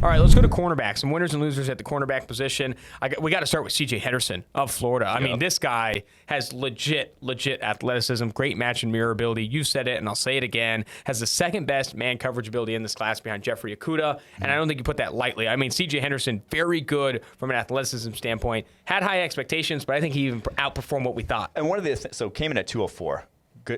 All right, let's go to cornerback. Some winners and losers at the cornerback position. We got to start with C.J. Henderson of Florida. I mean, this guy has legit athleticism, great match and mirror ability. You said it, and I'll say it again. Has the second best man coverage ability in this class behind Jeffrey Okudah, and I don't think you put that lightly. I mean, C.J. Henderson, very good from an athleticism standpoint. Had high expectations, but I think he even outperformed what we thought. And one of the so came in at 204.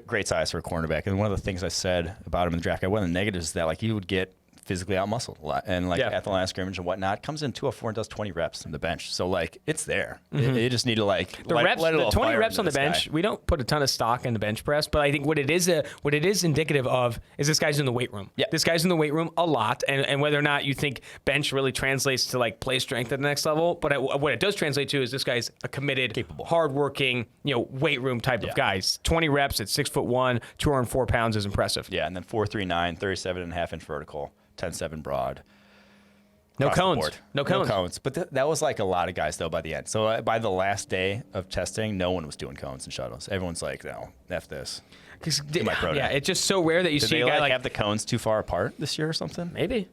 Great size for a cornerback. And one of the things I said about him in the draft, one of the negatives is that like he would get physically out-muscled a lot. And like at the line of scrimmage and whatnot, comes in 204 and does 20 reps on the bench. So like it's there. You just need to like the 20 reps on the bench. We don't put a ton of stock in the bench press, but I think what it is indicative of is this guy's in the weight room. This guy's in the weight room a lot, and whether or not you think bench really translates to like play strength at the next level, but what it does translate to is this guy's a committed, capable, hardworking, weight room type of guy. 20 reps at 6'1", 204 pounds is impressive. Yeah, and then 4.39, 37.5-inch vertical. 10.7 broad. No cones. No cones. But that was like a lot of guys, though, by the end. So by the last day of testing, no one was doing cones and shuttles. Everyone's like, no, F this. It's just so rare that you see a guy like have the cones too far apart this year or something? Maybe.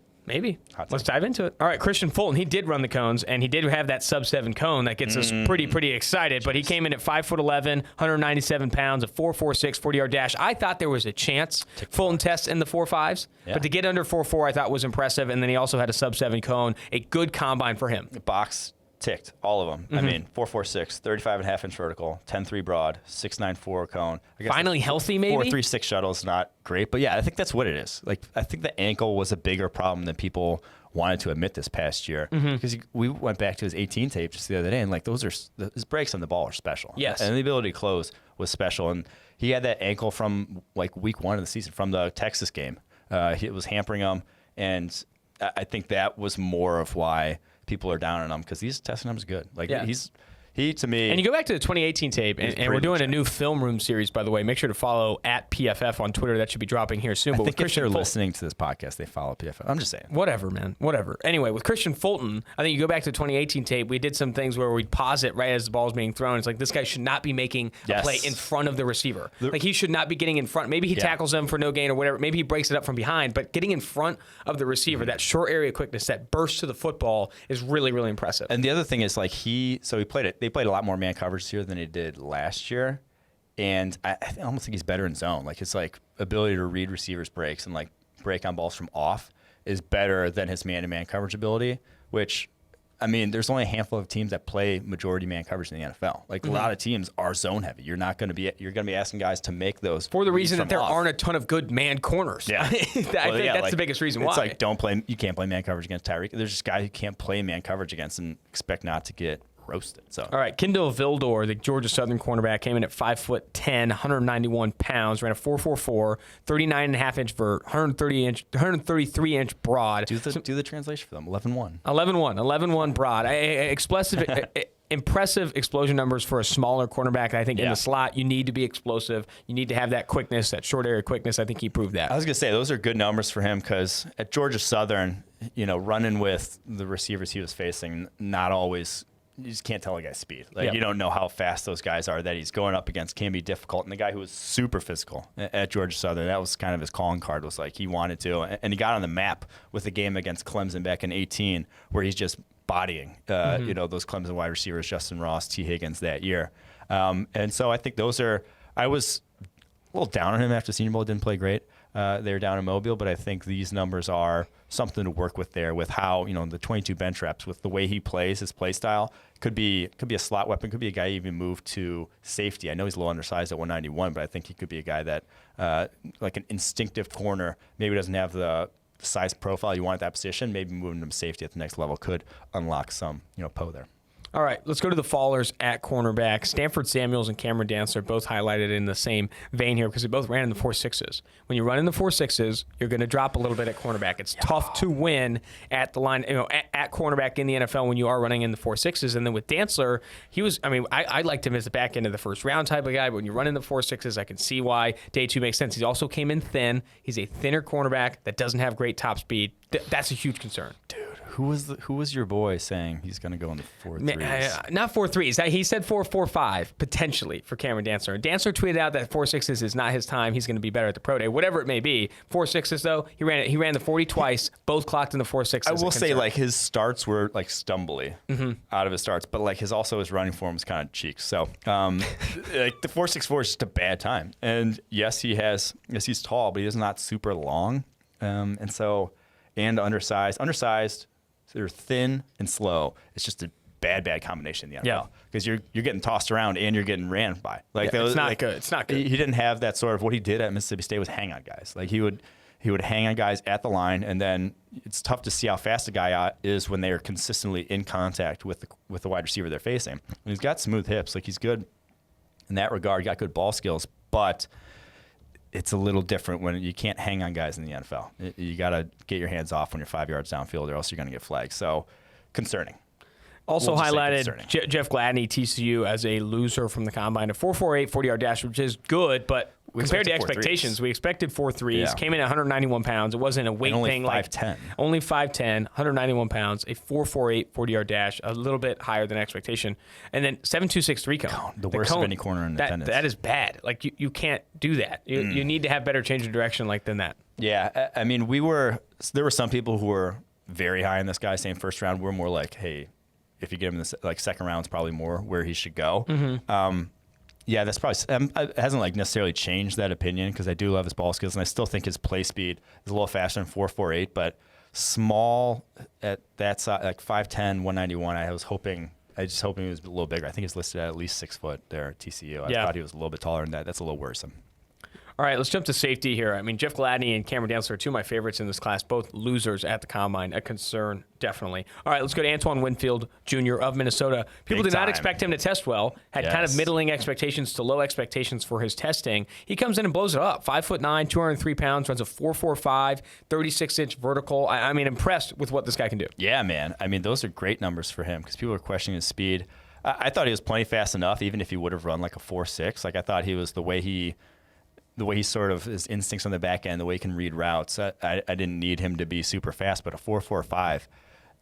Let's dive into it. All right, Christian Fulton, he did run the cones, and he did have that sub-7 cone that gets us pretty excited. But he came in at 5'11", 197 pounds, a 4.46 40-yard dash. I thought there was a chance Fulton tests in the 4.5s, but to get under 4.4 I thought was impressive. And then he also had a sub-7 cone, a good combine for him. The box ticked, all of them. I mean, 4.46, 35.5-inch vertical, 10.3 broad, 6.94 cone. Finally healthy, maybe? 4.36 shuttle is not great, but yeah, I think that's what it is. Like, I think the ankle was a bigger problem than people wanted to admit this past year, because we went back to his 18 tape just the other day, and like his breaks on the ball are special. Yes, and the ability to close was special, and he had that ankle from like week 1 of the season, from the Texas game. It was hampering him, and I think that was more of why people are down on him, because these testing numbers good. Like he to me. And you go back to the 2018 tape, and we're doing a new film room series, by the way. Make sure to follow at PFF on Twitter. That should be dropping here soon. I but think with if they're listening to this podcast, they follow PFF. I'm just saying. Whatever, man. Whatever. Anyway, with Christian Fulton, I think you go back to the 2018 tape, we did some things where we'd pause it right as the ball's being thrown. It's like, this guy should not be making a play in front of the receiver. Like, he should not be getting in front. Maybe he tackles him for no gain or whatever. Maybe he breaks it up from behind. But getting in front of the receiver, that short area quickness, that burst to the football is really, really impressive. And the other thing is, like, they played a lot more man coverage this year than they did last year. And I almost think he's better in zone. Like, his like ability to read receivers' breaks and like break on balls from off is better than his man-to-man coverage ability, which, I mean, there's only a handful of teams that play majority man coverage in the NFL. Like, a lot of teams are zone heavy. You're going to be asking guys to make those for the reason that there off. aren't a ton of good man corners. Yeah, I think that's the biggest reason why. It's like, you can't play man coverage against Tyreek. There's just guys you can't play man coverage against and expect not to get roasted. So, all right, Kendall Vildor, the Georgia Southern cornerback, came in at 5'10", 191 pounds, ran a 4.44, 39.5-inch vert, 133-inch broad. Do the translation for them. 11.1. 11.1 broad. Impressive explosion numbers for a smaller cornerback. I think in the slot, you need to be explosive. You need to have that quickness, that short area quickness. I think he proved that. I was going to say, those are good numbers for him, because at Georgia Southern, running with the receivers he was facing, not always. You just can't tell a guy's speed. Like, you don't know how fast those guys are that he's going up against can be difficult. And the guy who was super physical at Georgia Southern, that was kind of his calling card, was like he wanted to. And he got on the map with the game against Clemson back in 2018, where he's just bodying, those Clemson wide receivers, Justin Ross, T. Higgins that year. And so I think I was a little down on him after Senior Bowl. Didn't play great. They were down in Mobile, but I think these numbers are something to work with there, with how, the 22 bench reps, with the way he plays, his play style, could be a slot weapon, could be a guy even moved to safety. I know he's a little undersized at 191, but I think he could be a guy that, like an instinctive corner, maybe doesn't have the size profile you want at that position. Maybe moving him to safety at the next level could unlock some, Poe there. All right, let's go to the fallers at cornerback. Stanford Samuels and Cameron Dantzler both highlighted in the same vein here, because they both ran in the 4.6s. When you run in the 4.6s, you're going to drop a little bit at cornerback. It's tough to win at the line, at cornerback in the NFL when you are running in the 4.6s. And then with Dantzler, I liked him as the back end of the first round type of guy, but when you run in the 4.6s, I can see why day 2 makes sense. He also came in thin. He's a thinner cornerback that doesn't have great top speed. That's a huge concern. Dude, Who was your boy saying he's going to go in the 4.3s? Not 4.3s. He said 4.45 potentially for Cameron Dantzler. And Dantzler tweeted out that 4.6s is not his time. He's going to be better at the pro day, whatever it may be. 4.6s though, he ran the 40 twice, both clocked in the 4.6s. I will say like his starts were like stumbly out of his starts, but like his running form was kind of cheeks. So like the 4.64 is just a bad time. And yes, he's tall, but he's not super long, and undersized. So they're thin and slow. It's just a bad combination in the NFL because you're getting tossed around and you're getting ran by. Like it's not good. It's not good. He didn't have that sort of what he did at Mississippi State was hang on guys. Like he would hang on guys at the line, and then it's tough to see how fast a guy is when they are consistently in contact with the wide receiver they're facing. And he's got smooth hips. Like he's good in that regard. Got good ball skills, but it's a little different when you can't hang on guys in the NFL. You got to get your hands off when you're 5 yards downfield, or else you're going to get flagged. So, concerning. Also highlighted Jeff Gladney, TCU, as a loser from the combine. A 4.48 40-yard dash, which is good, but compared to expectations, we expected 4.3s. Yeah. Came in at 191 pounds. It wasn't a weight thing. Only 5'10", 191 pounds, a 4.48 40-yard dash, a little bit higher than expectation. And then 7.263 cone. The worst of any corner in attendance. That is bad. Like, you can't do that. You need to have better change of direction than that. Yeah, I mean, there were some people who were very high in this guy, saying first round. We're more like, hey, if you give him the second round, it's probably more where he should go. Yeah, that's probably it hasn't necessarily changed that opinion because I do love his ball skills and I still think his play speed is a little faster than 4.48, but small at that size, like 5'10", 191. I was just hoping he was a little bigger. I think he's listed at least 6 foot there at TCU. I thought he was a little bit taller than that. That's a little worrisome. All right, let's jump to safety here. I mean, Jeff Gladney and Cameron Dantzler are two of my favorites in this class, both losers at the combine. A concern, definitely. All right, let's go to Antoine Winfield Jr. of Minnesota. People did not expect him to test well, had kind of middling expectations to low expectations for his testing. He comes in and blows it up. 5'9", 203 pounds, runs a 4.45, 36-inch vertical. I mean, impressed with what this guy can do. Yeah, man. I mean, those are great numbers for him because people are questioning his speed. I thought he was plenty fast enough, even if he would have run like a 4.6. Like, I thought he was the way he sort of, his instincts on the back end, the way he can read routes, I didn't need him to be super fast, but a 4.45,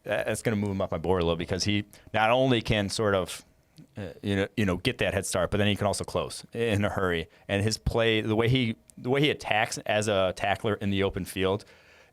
that's going to move him up my board a little because he not only can sort of, get that head start, but then he can also close in a hurry. And his play, the way he attacks as a tackler in the open field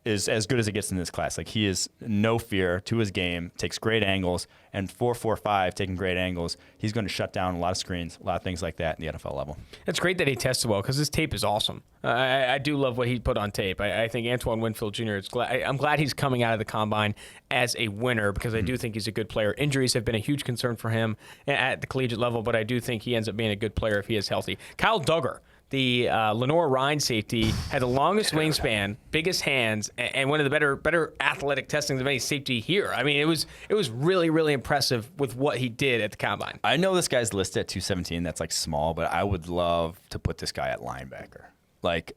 is as good as it gets in this class. Like, he is no fear to his game, takes great angles, and 4.45 taking great angles, he's going to shut down a lot of screens, a lot of things like that in the NFL level. It's great that he tested well because his tape is awesome. I do love what he put on tape. I think Antoine Winfield Jr. I'm glad he's coming out of the combine as a winner because I do think he's a good player. Injuries have been a huge concern for him at the collegiate level, but I do think he ends up being a good player if he is healthy. Kyle Duggar, the LenoirRhyne safety, had the longest wingspan, biggest hands, and one of the better athletic testings of any safety here. I mean, it was really, really impressive with what he did at the combine. I know this guy's listed at 217. That's like small, but I would love to put this guy at linebacker. Like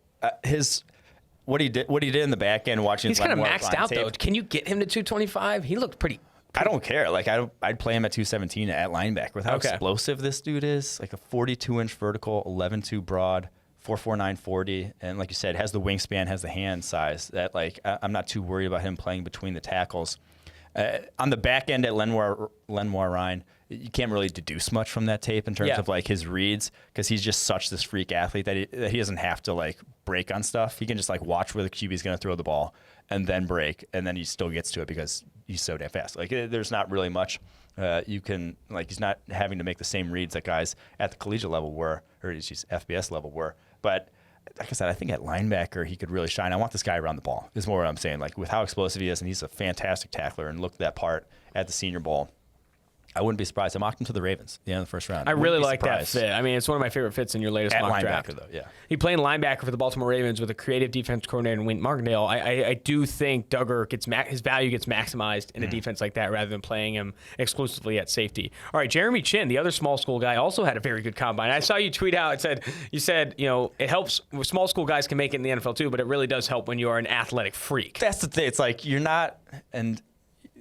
what he did in the back end, watching. He's kind of maxed out though. Can you get him to 225? He looked pretty. I don't care. Like, I'd play him at 217 at linebacker with how explosive this dude is. Like a 42-inch vertical, 11.2 broad, 4.49 40, and like you said, has the wingspan, has the hand size. That I'm not too worried about him playing between the tackles. On the back end at LenoirRhyne, you can't really deduce much from that tape in terms of his reads because he's just such this freak athlete that he doesn't have to break on stuff. He can just watch where the QB's going to throw the ball and then break, and then he still gets to it because he's so damn fast. There's not really much you can he's not having to make the same reads that guys at the collegiate level were, or FBS level were. But like I said, I think at linebacker he could really shine. I want this guy around the ball. Is more what I'm saying. With how explosive he is, and he's a fantastic tackler. And looked at that part at the Senior Bowl. I wouldn't be surprised. I mocked him to the Ravens at the end of the first round. I really like that fit. I mean, it's one of my favorite fits in your latest mock draft. Though, yeah. He played linebacker for the Baltimore Ravens with a creative defense coordinator, Wink Martindale. I do think Duggar his value gets maximized in a defense like that rather than playing him exclusively at safety. All right, Jeremy Chin, the other small school guy, also had a very good combine. I saw you tweet out. You said it helps. Small school guys can make it in the NFL too, but it really does help when you are an athletic freak. That's the thing. It's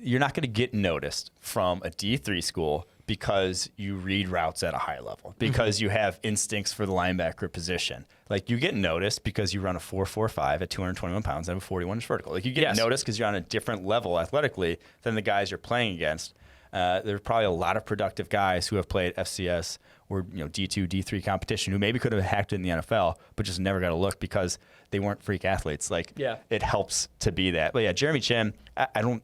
you're not going to get noticed from a D3 school because you read routes at a high level, because you have instincts for the linebacker position. Like, you get noticed because you run a 4.45 at 221 pounds and have a 41-inch vertical. Like, you get noticed because you're on a different level athletically than the guys you're playing against. There's probably a lot of productive guys who have played FCS or D2, D3 competition who maybe could have hacked it in the NFL, but just never got a look because they weren't freak athletes. Like, it helps to be that. But yeah, Jeremy Chin, I don't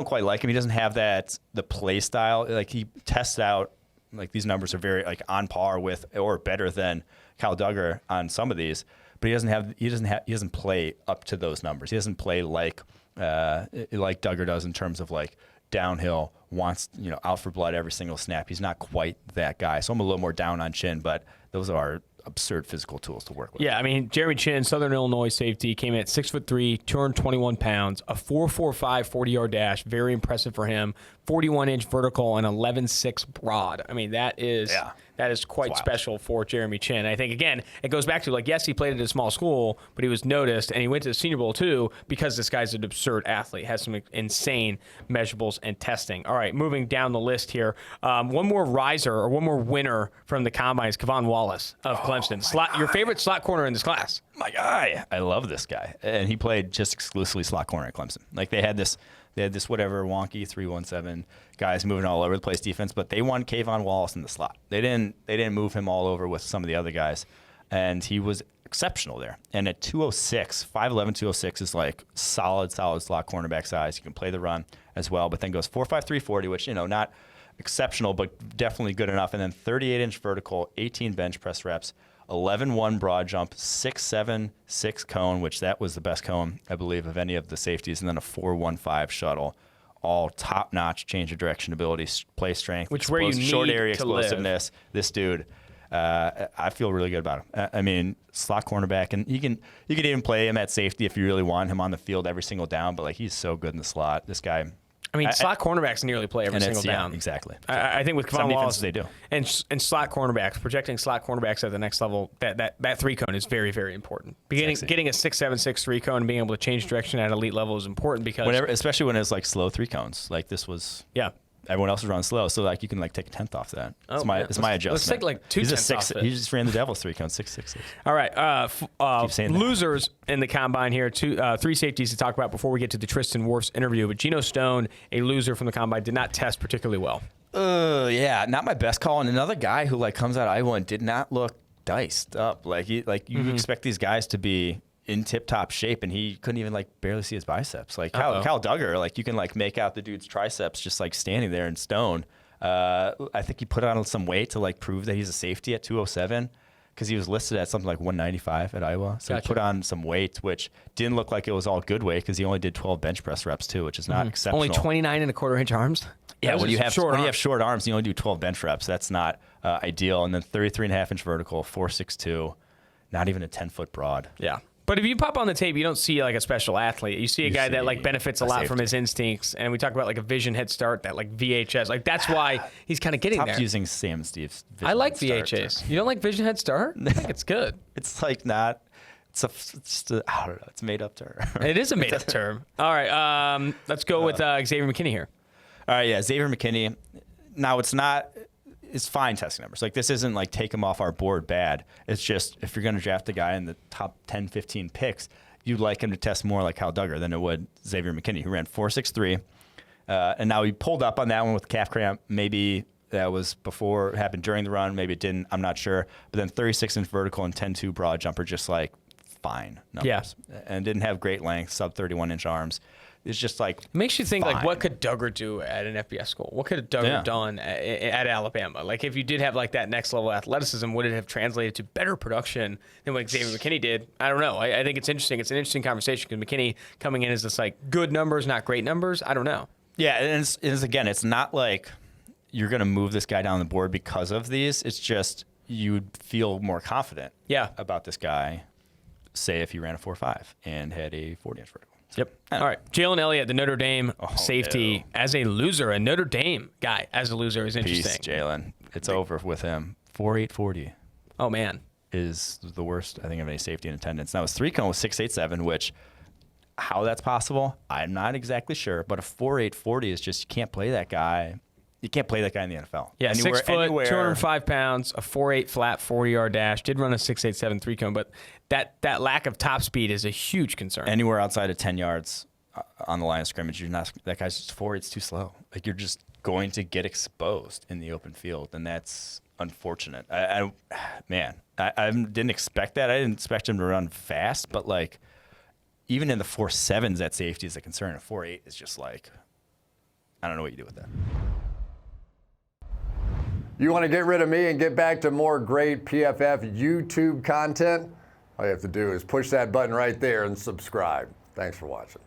quite like him. He doesn't have the play style. Like, he tests out, like, these numbers are very like on par with or better than Kyle Duggar on some of these, but he doesn't play up to those numbers. He doesn't play like Duggar does in terms of like downhill, wants out for blood every single snap. He's not quite that guy. So I'm a little more down on Chin, but those are absurd physical tools to work with. Yeah, I mean, Jeremy Chin, Southern Illinois safety, came in at 6'3", 221 pounds, a 4.45 40-yard dash, very impressive for him. 41-inch vertical and 11.6 broad. I mean, that is quite special for Jeremy Chin. I think, again, it goes back to, like, yes, he played at a small school, but he was noticed, and he went to the Senior Bowl, too, because this guy's an absurd athlete, has some insane measurables and testing. All right, moving down the list here. One more riser, or one more winner from the Combine is Kevon Wallace of Clemson. Your favorite slot corner in this class. My guy. I love this guy. And he played just exclusively slot corner at Clemson. Like, they had this whatever wonky 3-1-7 guys moving all over the place defense, but they won Kevon Wallace in the slot. They didn't move him all over with some of the other guys, and he was exceptional there. And at 206, 5'11", 206 is like solid slot cornerback size. You can play the run as well, but then goes 4.5, 340, which not exceptional, but definitely good enough. And then 38-inch vertical, 18 bench press reps, 11-1 broad jump, 6.76 cone, which that was the best cone, I believe, of any of the safeties, and then a 4.15 shuttle. All top-notch change of direction ability, play strength, which where you need short area to explosiveness. Live. This dude, I feel really good about him. I mean, slot cornerback, and you can even play him at safety if you really want him on the field every single down. But like, he's so good in the slot. This guy. I mean, slot cornerbacks nearly play every single down. Yeah, exactly. I think with Kevon Wallace, they do. And slot cornerbacks, projecting slot cornerbacks at the next level, that three cone is very, very important. Getting a 6.76 three cone and being able to change direction at elite level is important because especially when it's like slow three cones. Like, this was everyone else is running slow, so like you can like take a tenth off that. It's my adjustment. Let's take like 2 tenths off it. He just ran the Devils 3 cones, 6.66. All right, losers in the Combine here. 3 safeties to talk about before we get to the Tristan Wirfs interview. But Geno Stone, a loser from the Combine, did not test particularly well. Yeah, not my best call. And another guy who like comes out of Iowa and did not look diced up. Like you expect these guys to be in tip-top shape, and he couldn't even like barely see his biceps. Like Kyle Duggar, like you can like make out the dude's triceps just like standing there in stone. I think he put on some weight to like prove that he's a safety at 207 because he was listed at something like 195 at Iowa. So he put on some weight, which didn't look like it was all good weight because he only did 12 bench press reps too, which is not exceptional. Only 29.25-inch arms. Yeah, when you have short arms, you only do 12 bench reps. That's not ideal. And then 33.5-inch vertical, 4.62, not even a 10-foot broad. Yeah. But if you pop on the tape, you don't see like a special athlete. You see a guy that like benefits a lot from his instincts. And we talk about like a vision head start, that like VHS. Like that's why he's kind of getting there. Stop using Sam Steve's vision I like head VHS. start. You don't like vision head start? I think it's good. It's like not. It's just a, I don't know. It's a made up term. It is a made up term. All right. Let's go with Xavier McKinney here. All right. Yeah. Xavier McKinney. Now it's not. It's fine testing numbers. Like, this isn't like take him off our board bad. It's just if you're going to draft a guy in the top 10, 15 picks, you'd like him to test more like Kyle Duggar than it would Xavier McKinney, who ran 4.63. And now he pulled up on that one with calf cramp. Maybe that was before it happened during the run. Maybe it didn't. I'm not sure. But then 36-inch vertical and 10.2 broad jumper, just like fine numbers. Yeah. And didn't have great length, sub 31-inch arms. It's just like it makes you think fine. Like what could Duggar do at an FBS school? What could Duggar done at Alabama? Like if you did have like that next level athleticism, would it have translated to better production than what Xavier McKinney did? I don't know. I think it's interesting. It's an interesting conversation because McKinney coming in as this like good numbers, not great numbers. I don't know. Yeah, and it's again, it's not like you're going to move this guy down the board because of these. It's just you'd feel more confident about this guy, say if he ran a 4.5 and had a 40-inch vertical. Yep. All right. Jalen Elliott, the Notre Dame safety, as a loser. A Notre Dame guy as a loser is interesting. Peace, Jalen. It's over with him. 4.840. Oh, man. Is the worst, I think, of any safety in attendance. Now, his 3 cone was 6.87, which how that's possible, I'm not exactly sure. But a 4.840 is just, you can't play that guy You can't play that guy in the NFL. Yeah, 6 foot, 205 pounds, a 4.8 flat, 40-yard dash. Did run a 6.87 3-cone, but that lack of top speed is a huge concern. Anywhere outside of 10 yards on the line of scrimmage, that guy's just 4. It's too slow. Like, you're just going to get exposed in the open field, and that's unfortunate. I didn't expect that. I didn't expect him to run fast, but like, even in the 4.7s, that safety is a concern. A 4.8 is just like, I don't know what you do with that. You want to get rid of me and get back to more great PFF YouTube content? All you have to do is push that button right there and subscribe. Thanks for watching.